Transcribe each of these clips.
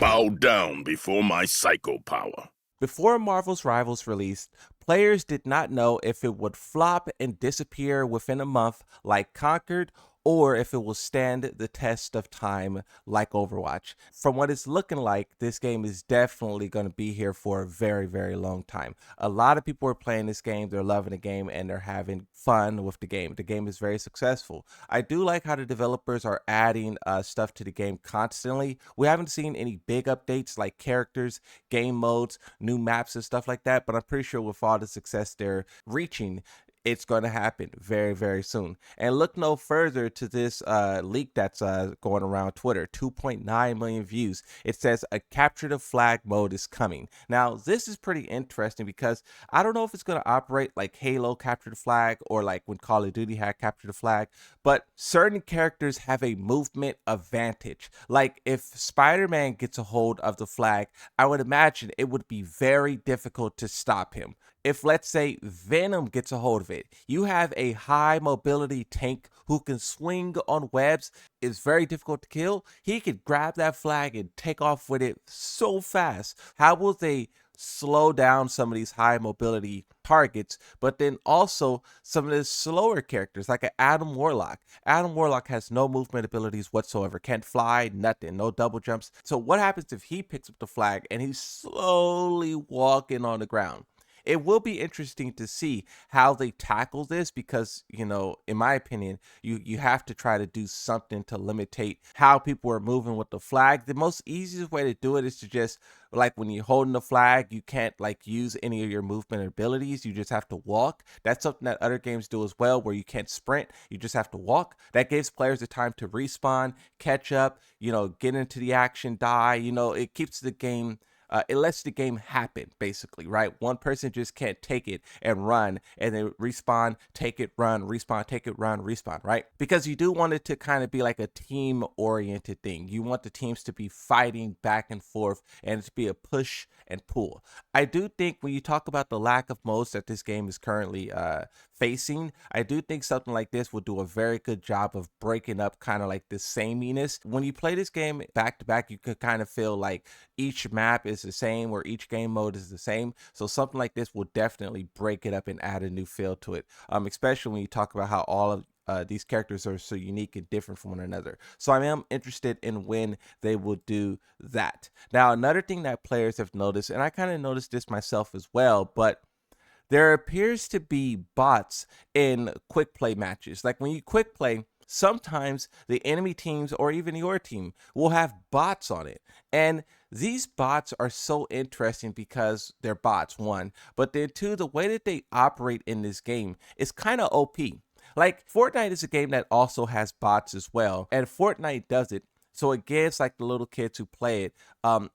Bow down before my psycho power. Before Marvel's Rivals released, players did not know if it would flop and disappear within a month like Conquered, or if it will stand the test of time like Overwatch. From what it's looking like, this game is definitely going to be here for a very, very long time. A lot of people are playing this game, they're loving the game, and they're having fun with the game. The game is very successful. I do like how the developers are adding stuff to the game constantly. We haven't seen any big updates like characters, game modes, new maps, and stuff like that, but I'm pretty sure with all the success they're reaching, it's going to happen very, very soon. And look no further to this leak that's going around Twitter. 2.9 million views. It says a capture the flag mode is coming. Now, this is pretty interesting because I don't know if it's going to operate like Halo capture the flag or like when Call of Duty had capture the flag, but certain characters have a movement advantage. Like if Spider-Man gets a hold of the flag, I would imagine it would be very difficult to stop him. If, let's say, Venom gets a hold of it, you have a high mobility tank who can swing on webs. It's very difficult to kill. He could grab that flag and take off with it so fast. How will they slow down some of these high mobility targets, but then also some of the slower characters like an Adam Warlock? Adam Warlock has no movement abilities whatsoever, can't fly, nothing, no double jumps. So what happens if he picks up the flag and he's slowly walking on the ground? It will be interesting to see how they tackle this because, you know, in my opinion, you have to try to do something to limitate how people are moving with the flag. The most easiest way to do it is to just, like, when you're holding the flag, you can't like use any of your movement abilities. You just have to walk. That's something that other games do as well, where you can't sprint. You just have to walk. That gives players the time to respawn, catch up, you know, get into the action, die. You know, it keeps the game, it lets the game happen, basically, right? One person just can't take it and run and then respawn, take it, run, respawn, take it, run, respawn, right? Because you do want it to kind of be like a team oriented thing. You want the teams to be fighting back and forth and to be a push and pull. I do think when you talk about the lack of modes that this game is currently facing, I do think something like this will do a very good job of breaking up kind of like the sameness. When you play this game back to back, you could kind of feel like each map is the same or each game mode is the same. So something like this will definitely break it up and add a new feel to it. Especially when you talk about how all of these characters are so unique and different from one another. So I am interested in when they will do that. Now, another thing that players have noticed, and I kind of noticed this myself as well, but there appears to be bots in quick play matches. Like when you quick play, sometimes the enemy teams or even your team will have bots on it. And these bots are so interesting because they're bots, one, but then two, the way that they operate in this game is kind of OP. Like Fortnite is a game that also has bots as well, and Fortnite does it so it gives like the little kids who play it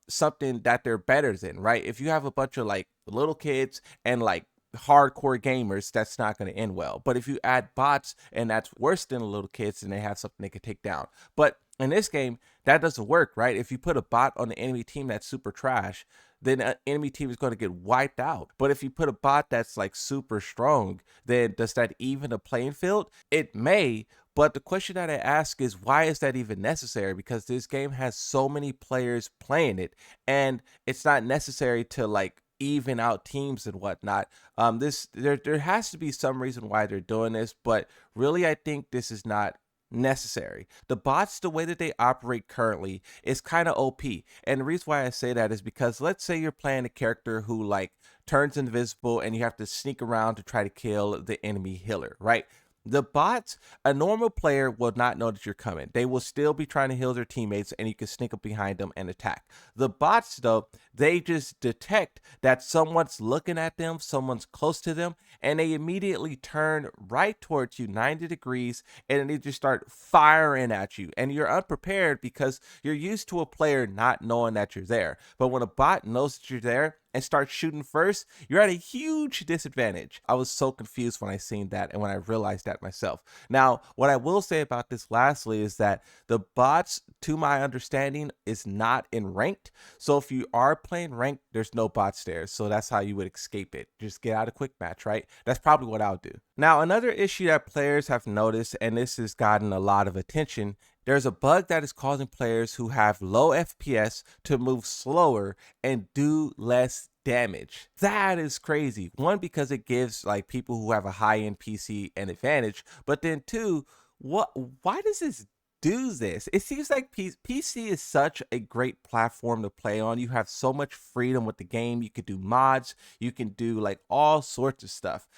something that they're better than, right? If you have a bunch of like little kids and like hardcore gamers, that's not going to end well. But if you add bots and that's worse than the little kids, then they have something they can take down. But in this game, that doesn't work, right? If you put a bot on the enemy team that's super trash, then an enemy team is going to get wiped out. But if you put a bot that's like super strong, then does that even a playing field? It may, but the question that I ask is, why is that even necessary? Because this game has so many players playing it, and it's not necessary to like even out teams and whatnot. There has to be some reason why they're doing this, but really I think this is not necessary. The bots, the way that they operate currently, is kind of OP. And the reason why I say that is because let's say you're playing a character who like turns invisible and you have to sneak around to try to kill the enemy healer, right? The bots, a normal player will not know that you're coming. They will still be trying to heal their teammates and you can sneak up behind them and attack. The bots, though, they just detect that someone's looking at them, someone's close to them, and they immediately turn right towards you 90 degrees and they just start firing at you. And you're unprepared because you're used to a player not knowing that you're there. But when a bot knows that you're there and starts shooting first, you're at a huge disadvantage. I was so confused when I seen that and when I realized that myself. Now, what I will say about this lastly is that the bots, to my understanding, is not in ranked. So if you are playing ranked, there's no bots there. So that's how you would escape it. Just get out a quick match, right? That's probably what I'll do. Now, another issue that players have noticed, and this has gotten a lot of attention, There's a bug that is causing players who have low FPS to move slower and do less damage. That is crazy. One, because it gives like people who have a high-end PC an advantage, but then two, what why does this do this? It seems like PC is such a great platform to play on. You have so much freedom with the game. You could do mods, you can do like all sorts of stuff.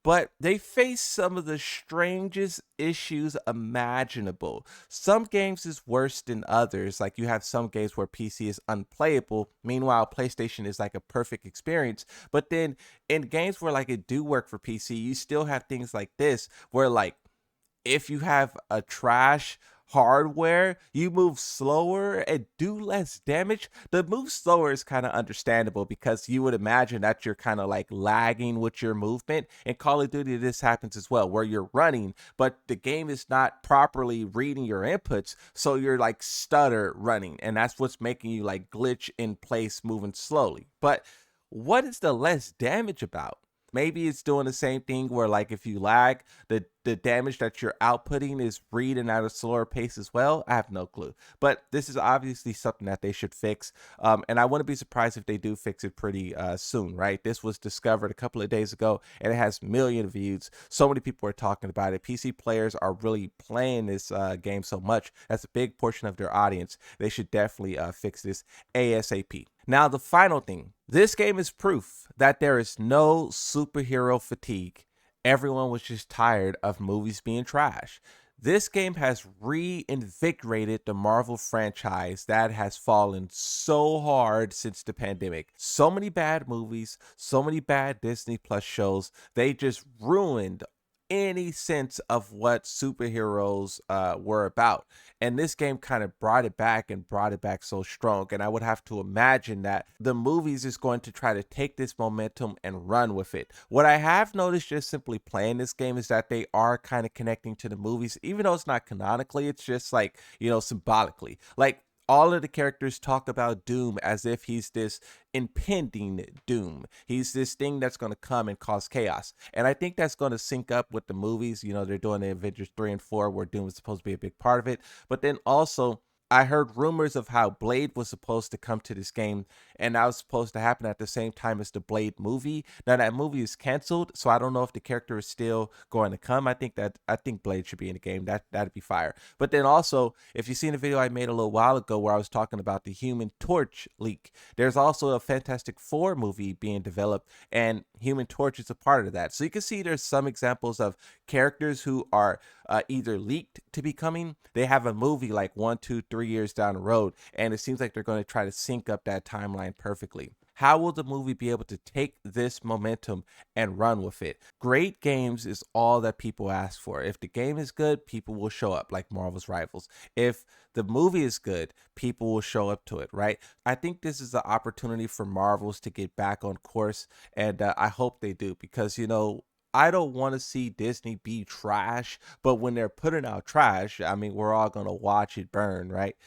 But they face some of the strangest issues imaginable. Some games is worse than others. Like you have some games where PC is unplayable. Meanwhile, PlayStation is like a perfect experience. But then in games where like it do work for PC, you still have things like this where like if you have a trash hardware, you move slower and do less damage. The move slower is kind of understandable because you would imagine that you're kind of like lagging with your movement. In Call of Duty, this happens as well, where you're running, but the game is not properly reading your inputs. So you're like stutter running, and that's what's making you like glitch in place moving slowly. But what is the less damage about? Maybe it's doing the same thing where like if you lag, the damage that you're outputting is reading at a slower pace as well. I have no clue. But this is obviously something that they should fix. And I wouldn't be surprised if they do fix it pretty soon, right? This was discovered a couple of days ago and it has million views. So many people are talking about it. PC players are really playing this game so much. That's a big portion of their audience. They should definitely fix this ASAP. Now, the final thing, this game is proof that there is no superhero fatigue. Everyone was just tired of movies being trash. This game has reinvigorated the Marvel franchise that has fallen so hard since the pandemic. So many bad movies, so many bad Disney Plus shows, they just ruined any sense of what superheroes were about. And this game kind of brought it back and brought it back so strong. And I would have to imagine that the movies is going to try to take this momentum and run with it. What I have noticed just simply playing this game is that they are kind of connecting to the movies, even though it's not canonically, it's just like, symbolically. Like all of the characters talk about Doom as if he's this impending doom. He's this thing that's going to come and cause chaos. And I think that's going to sync up with the movies. They're doing the Avengers 3 and 4 where Doom is supposed to be a big part of it. But then also, I heard rumors of how Blade was supposed to come to this game, and that was supposed to happen at the same time as the Blade movie. Now that movie is canceled, so I don't know if the character is still going to come. I think Blade should be in the game. That'd be fire. But then also, if you've seen the video I made a little while ago where I was talking about the Human Torch leak, there's also a Fantastic Four movie being developed, and Human Torch is a part of that. So you can see there's some examples of characters who are either leaked to be coming. They have a movie like 1, 2, 3 years down the road, and it seems like they're going to try to sync up that timeline perfectly. How will the movie be able to take this momentum and run with it? Great games is all that people ask for. If the game is good, people will show up, like Marvel's Rivals. If the movie is good, people will show up to it, right? I think this is the opportunity for Marvels to get back on course, and I hope they do because, I don't want to see Disney be trash, but when they're putting out trash, I mean, we're all going to watch it burn, right?